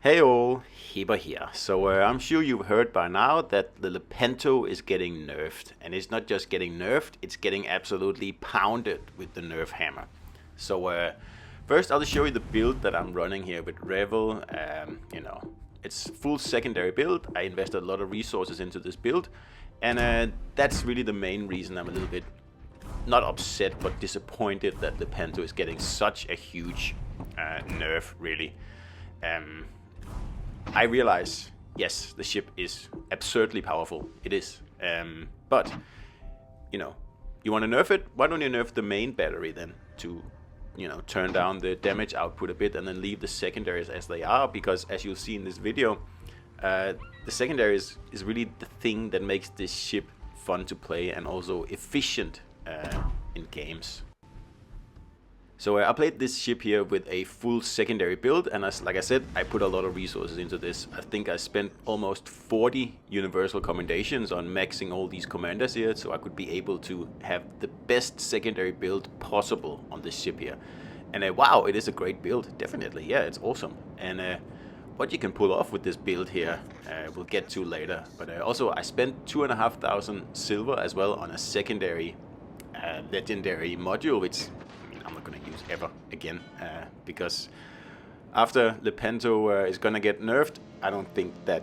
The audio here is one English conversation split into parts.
Hey all, Heber here. So I'm sure you've heard by now that the Lepanto is getting nerfed. And it's not just getting nerfed, it's getting absolutely pounded with the Nerf hammer. So first I'll show you the build that I'm running here with REVEL. It's full secondary build. I invested a lot of resources into this build. And that's really the main reason I'm a little bit, not upset, but disappointed that Lepanto is getting such a huge nerf, really. I realize, yes, the ship is absurdly powerful. It is. But, you want to nerf it? Why don't you nerf the main battery then to, turn down the damage output a bit and then leave the secondaries as they are? Because as you'll see in this video, the secondaries is really the thing that makes this ship fun to play and also efficient in games. So I played this ship here with a full secondary build, and like I said, I put a lot of resources into this. I think I spent almost 40 universal commendations on maxing all these commanders here, so I could be able to have the best secondary build possible on this ship here. And wow, it is a great build, definitely. Yeah, it's awesome. And what you can pull off with this build here, we'll get to later. But also, I spent 2,500 silver as well on a secondary legendary module, which I'm not going to use ever again, because after Lepanto is going to get nerfed, I don't think that,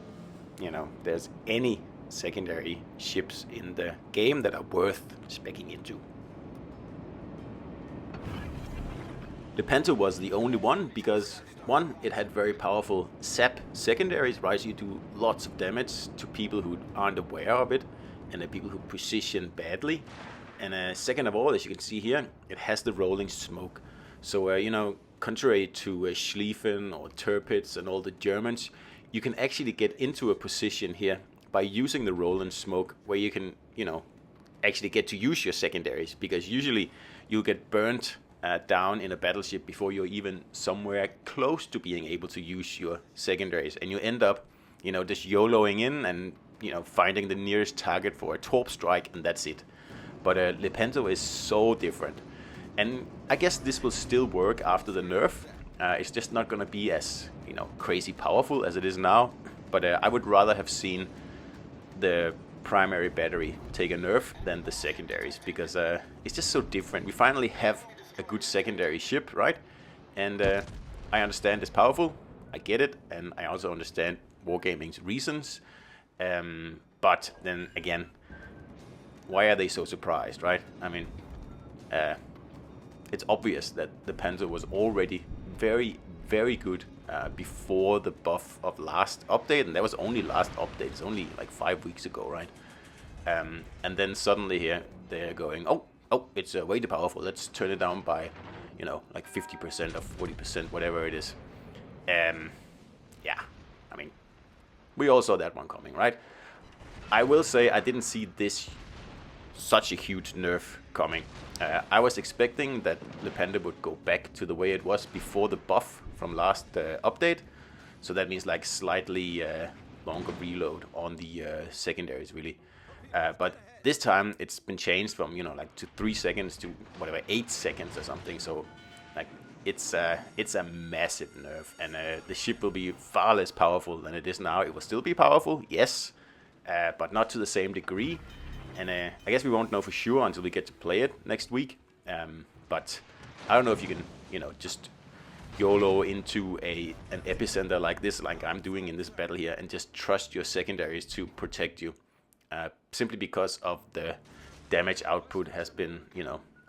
there's any secondary ships in the game that are worth speccing into. Lepanto was the only one because, one, it had very powerful sap secondaries, right? So you do lots of damage to people who aren't aware of it, and the people who position badly. And second of all, as you can see here, it has the rolling smoke. So, contrary to Schlieffen or Tirpitz and all the Germans, you can actually get into a position here by using the rolling smoke where you can, actually get to use your secondaries. Because usually you'll get burnt down in a battleship before you're even somewhere close to being able to use your secondaries. And you end up, just YOLOing in and, finding the nearest target for a torp strike, and that's it. But Lepanto is so different. And I guess this will still work after the nerf. It's just not going to be as, crazy powerful as it is now. But I would rather have seen the primary battery take a nerf than the secondaries. Because it's just so different. We finally have a good secondary ship, right? And I understand it's powerful. I get it. And I also understand Wargaming's reasons. But then again, why are they so surprised, right? I mean, it's obvious that the Lepanto was already very, very good before the buff of last update, and that was only last update. It's only like 5 weeks ago, right? And then suddenly here they're going, oh, it's way too powerful. Let's turn it down by, like 50% or 40%, whatever it is. Yeah, I mean, we all saw that one coming, right? I will say I didn't see such a huge nerf coming. I was expecting that Lepanto would go back to the way it was before the buff from last update. So that means like slightly longer reload on the secondaries, really. But this time it's been changed from, like to 3 seconds to whatever, 8 seconds or something. So like it's a massive nerf, and the ship will be far less powerful than it is now. It will still be powerful, yes, but not to the same degree. And I guess we won't know for sure until we get to play it next week. But I don't know if you can, just YOLO into an epicenter like this, like I'm doing in this battle here, and just trust your secondaries to protect you. Simply because of the damage output has been,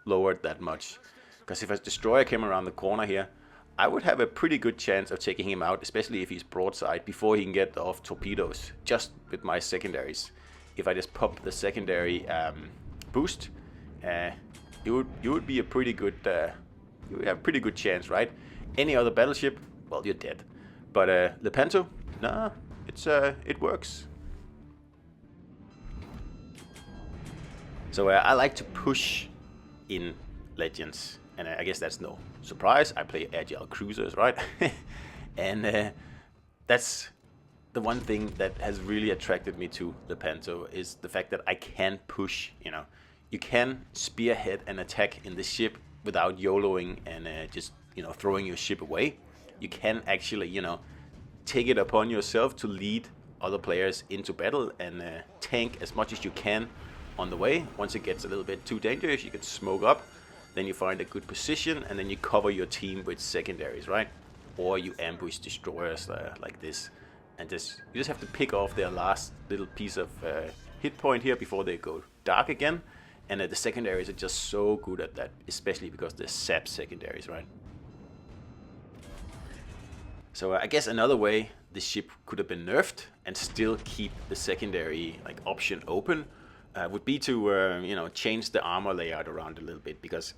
lowered that much. Because if a destroyer came around the corner here, I would have a pretty good chance of taking him out, especially if he's broadside, before he can get off torpedoes, just with my secondaries. If I just pop the secondary boost, you would be a pretty good, you would have a pretty good chance, right? Any other battleship, well, you're dead. But Lepanto, nah, it works. So I like to push in Legends, and I guess that's no surprise. I play agile cruisers, right? And that's the one thing that has really attracted me to Lepanto, is the fact that I can push, You can spearhead an attack in the ship without YOLOing and just, throwing your ship away. You can actually, take it upon yourself to lead other players into battle and tank as much as you can on the way. Once it gets a little bit too dangerous, you can smoke up, then you find a good position, and then you cover your team with secondaries, right? Or you ambush destroyers like this, and you just have to pick off their last little piece of hit point here before they go dark again. And the secondaries are just so good at that, especially because they're sap secondaries, right? So I guess another way this ship could have been nerfed and still keep the secondary option open would be to change the armor layout around a little bit, because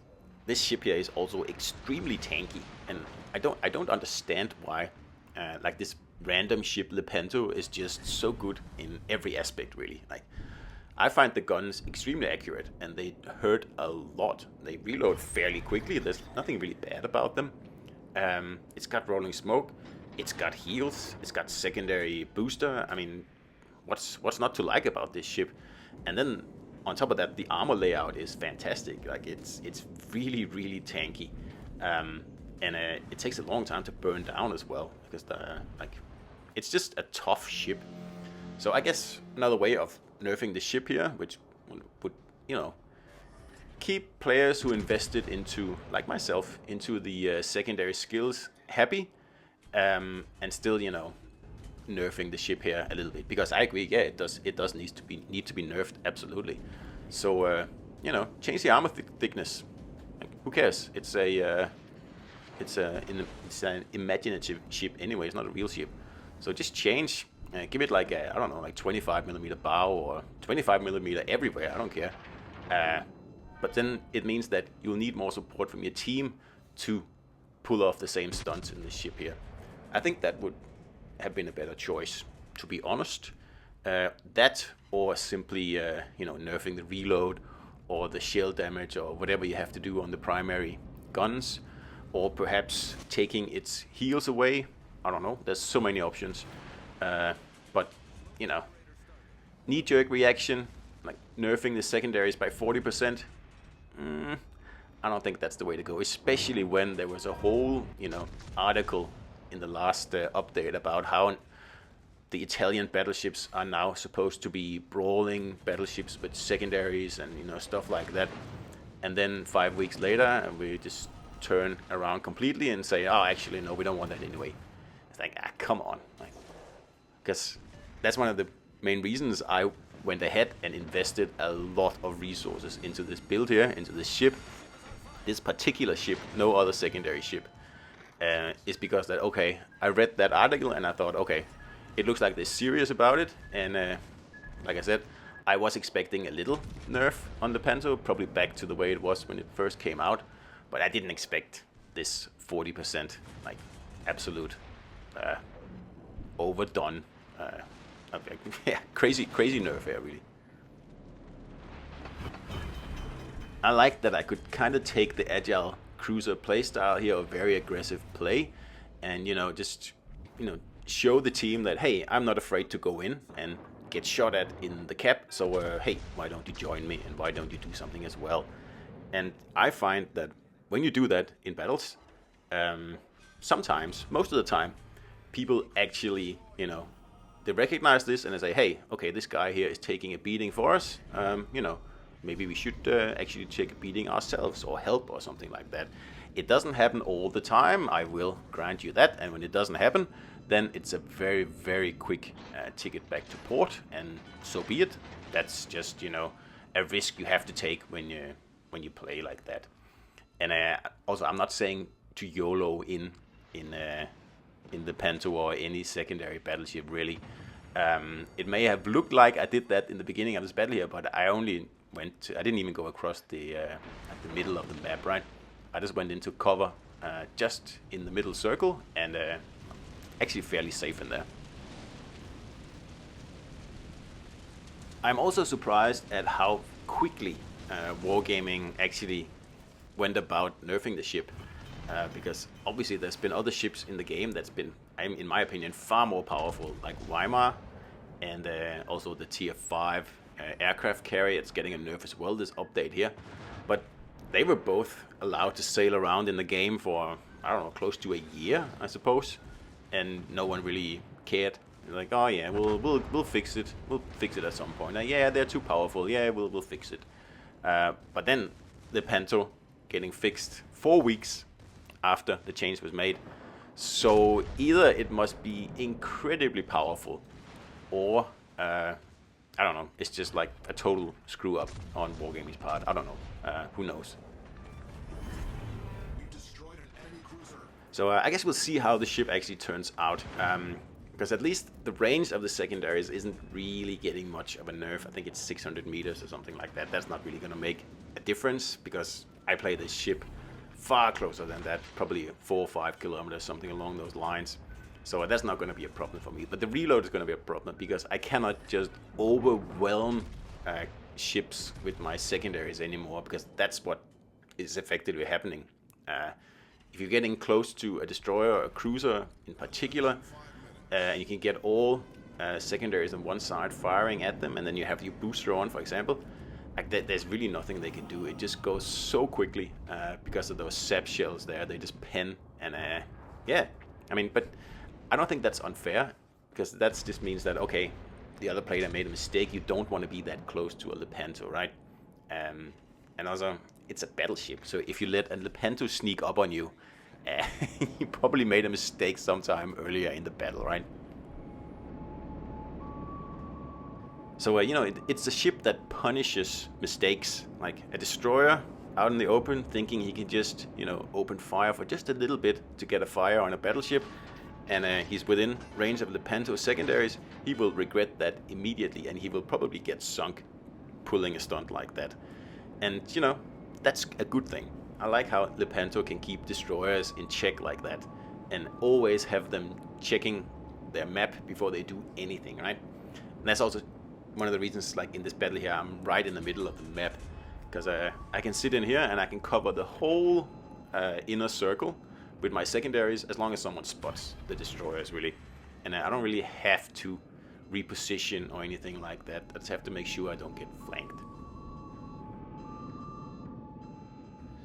this ship here is also extremely tanky, and I don't understand why this random ship Lepanto is just so good in every aspect, really. I find the guns extremely accurate, and they hurt a lot. They reload fairly quickly. There's nothing really bad about them. It's got rolling smoke. It's got heals. It's got secondary booster. I mean, what's not to like about this ship? And then on top of that, the armor layout is fantastic. It's really, really tanky, and it takes a long time to burn down as well, because it's just a tough ship. So I guess another way of nerfing the ship here, which would keep players who invested into, like myself, into the secondary skills happy, and still nerfing the ship here a little bit, because I agree, yeah, it does need to be nerfed, absolutely. So change the armor thickness. Who cares? It's an imaginative ship anyway. It's not a real ship. So just change. Give it I don't know, 25mm bow or 25mm everywhere. I don't care. But then it means that you'll need more support from your team to pull off the same stunts in the ship here. I think that would have been a better choice, to be honest. That, or simply nerfing the reload or the shell damage or whatever you have to do on the primary guns, or perhaps taking its heals away. I don't know. There's so many options. But knee-jerk reaction, nerfing the secondaries by 40%. I don't think that's the way to go, especially when there was a whole article in the last update about how the Italian battleships are now supposed to be brawling battleships with secondaries and stuff like that. And then 5 weeks later, we just turn around completely and say, oh, actually, no, we don't want that anyway. It's come on. Because that's one of the main reasons I went ahead and invested a lot of resources into this build here, into this ship. This particular ship, no other secondary ship, is because that, okay, I read that article and I thought, okay, it looks like they're serious about it. And like I said, I was expecting a little nerf on the Lepanto, probably back to the way it was when it first came out. But I didn't expect this 40%, absolute overdone. Yeah, crazy nerf here, really. I like that I could kind of take the agile cruiser playstyle here, a very aggressive play, and just show the team that, hey, I'm not afraid to go in and get shot at in the cap. So hey, why don't you join me, and why don't you do something as well? And I find that when you do that in battles, sometimes, most of the time, people actually they recognize this and they say, hey, okay, this guy here is taking a beating for us. Maybe we should actually take a beating ourselves or help or something like that. It doesn't happen all the time, I will grant you that. And when it doesn't happen, then it's a very, very quick ticket back to port, and so be it. That's just, a risk you have to take when you play like that. And also, I'm not saying to YOLO in the Lepanto or any secondary battleship, really. It may have looked like I did that in the beginning of this battle here, but I didn't even go across at the middle of the map, right? I just went into cover just in the middle circle, and actually fairly safe in there. I'm also surprised at how quickly Wargaming actually went about nerfing the ship. Because obviously there's been other ships in the game that's been, in my opinion, far more powerful, like Weimar, and also the tier 5 aircraft carrier. It's getting a nerf as well, this update here. But they were both allowed to sail around in the game for, I don't know, close to a year, I suppose. and no one really cared. Like, oh yeah, we'll fix it. We'll fix it at some point. Yeah, they're too powerful. Yeah, we'll fix it. But then Lepanto getting fixed 4 weeks after the change was made. So either it must be incredibly powerful, or I don't know, it's just like a total screw up on Wargaming's part. I don't know. Who knows? So I guess we'll see how the ship actually turns out. Because at least the range of the secondaries isn't really getting much of a nerf. I think it's 600 meters or something like that. That's not really going to make a difference, because I play this ship far closer than that, probably 4 or 5 kilometers, something along those lines. So that's not going to be a problem for me. But the reload is going to be a problem, because I cannot just overwhelm ships with my secondaries anymore, because that's what is effectively happening. If you're getting close to a destroyer or a cruiser in particular, and you can get all secondaries on one side firing at them, and then you have your booster on, for example, like there's really nothing they can do. It just goes so quickly because of those sap shells there. They just pen, and yeah, I mean, but I don't think that's unfair, because that just means that, okay, the other player made a mistake. You don't want to be that close to a Lepanto, right? And also, it's a battleship, so if you let a Lepanto sneak up on you, you probably made a mistake sometime earlier in the battle, right? So, you know, it's a ship that punishes mistakes. Like a destroyer out in the open thinking he can just, you know, open fire for just a little bit to get a fire on a battleship, and he's within range of Lepanto secondaries, he will regret that immediately, and he will probably get sunk pulling a stunt like that. And, you know, that's a good thing. I like how Lepanto can keep destroyers in check like that, and always have them checking their map before they do anything, right? And that's also one of the reasons, like in this battle here, I'm right in the middle of the map, because I can sit in here and I can cover the whole inner circle with my secondaries, as long as someone spots the destroyers, really. And I don't really have to reposition or anything like that. I just have to make sure I don't get flanked.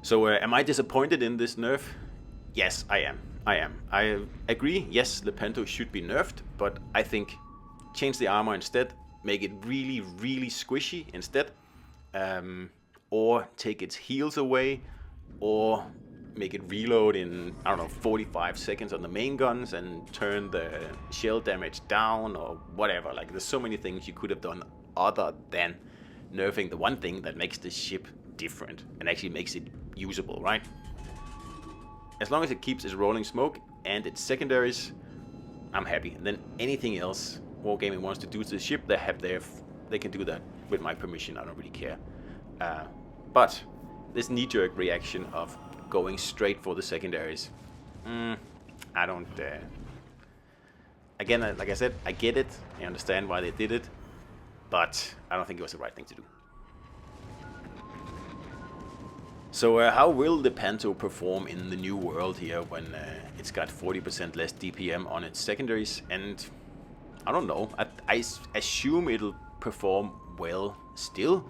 So am I disappointed in this nerf? Yes, I am. I agree, yes, Lepanto should be nerfed, but I think change the armor instead, make it really, really squishy instead, or take its heals away, or make it reload in, I don't know, 45 seconds on the main guns and turn the shell damage down, or whatever. Like, there's so many things you could have done other than nerfing the one thing that makes the ship different and actually makes it usable, right? As long as it keeps its rolling smoke and its secondaries, I'm happy. And then anything else Wargaming wants to do to the ship, they can do that with my permission. I don't really care. But this knee-jerk reaction of going straight for the secondaries, I don't. Again, like I said, I get it. I understand why they did it, but I don't think it was the right thing to do. So how will Lepanto perform in the new world here when it's got 40% less DPM on its secondaries? And I don't know, I assume it'll perform well still,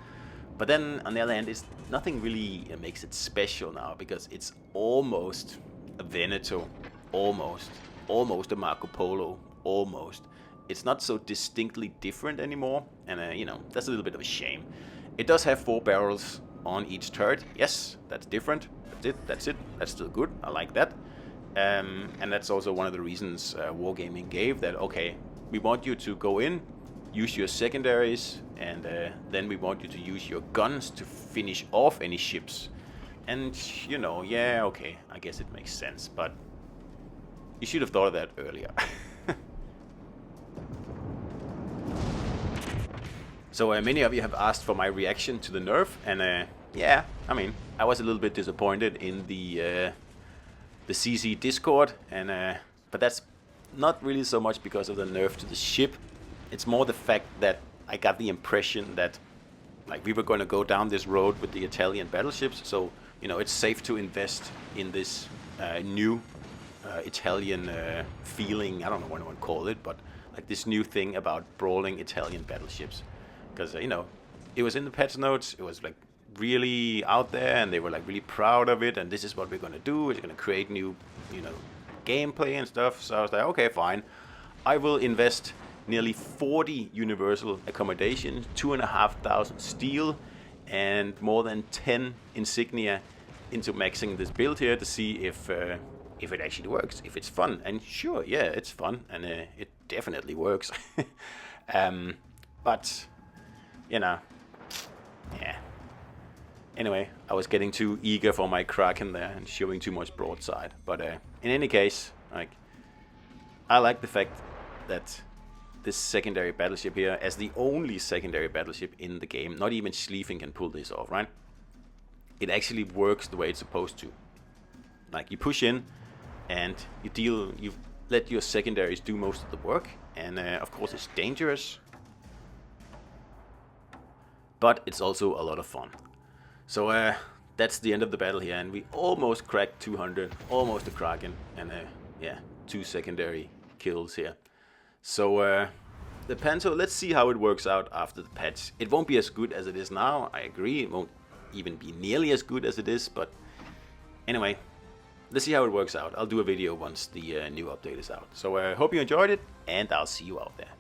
but then on the other hand, it's nothing really makes it special now, because it's almost a Veneto, almost a Marco Polo, almost. It's not so distinctly different anymore, and you know, that's a little bit of a shame. It does have 4 barrels on each turret. Yes, that's different. That's it. That's still good. I like that. And that's also one of the reasons Wargaming gave that, okay, we want you to go in, use your secondaries, and then we want you to use your guns to finish off any ships. And, you know, yeah, okay, I guess it makes sense, but you should have thought of that earlier. So many of you have asked for my reaction to the nerf, and yeah, I mean, I was a little bit disappointed in the CC Discord, and but that's not really so much because of the nerf to the ship. It's more the fact that I got the impression that, like, we were going to go down this road with the Italian battleships, so, you know, it's safe to invest in this new Italian feeling. I don't know what I want to call it, but like this new thing about brawling Italian battleships. Because, you know, it was in the patch notes, it was like really out there, and they were like really proud of it, and this is what we're going to do, we're going to create new, you know, gameplay and stuff. So I was like, okay, fine. I will invest nearly 40 universal accommodations, 2,500 steel, and more than 10 insignia into maxing this build here to see if it actually works, if it's fun. And sure, yeah, it's fun, and it definitely works. But, you know, yeah. Anyway, I was getting too eager for my Kraken there and showing too much broadside. But in any case, like, I like the fact that this secondary battleship here, as the only secondary battleship in the game, not even Schlieffen can pull this off, right? It actually works the way it's supposed to. Like, you push in and you let your secondaries do most of the work, and of course it's dangerous, but it's also a lot of fun. So that's the end of the battle here, and we almost cracked 200, almost a Kraken, and yeah, 2 secondary kills here. So Lepanto, let's see how it works out after the patch. It won't be as good as it is now, I agree. It won't even be nearly as good as it is, but anyway, let's see how it works out. I'll do a video once the new update is out. So I hope you enjoyed it, and I'll see you out there.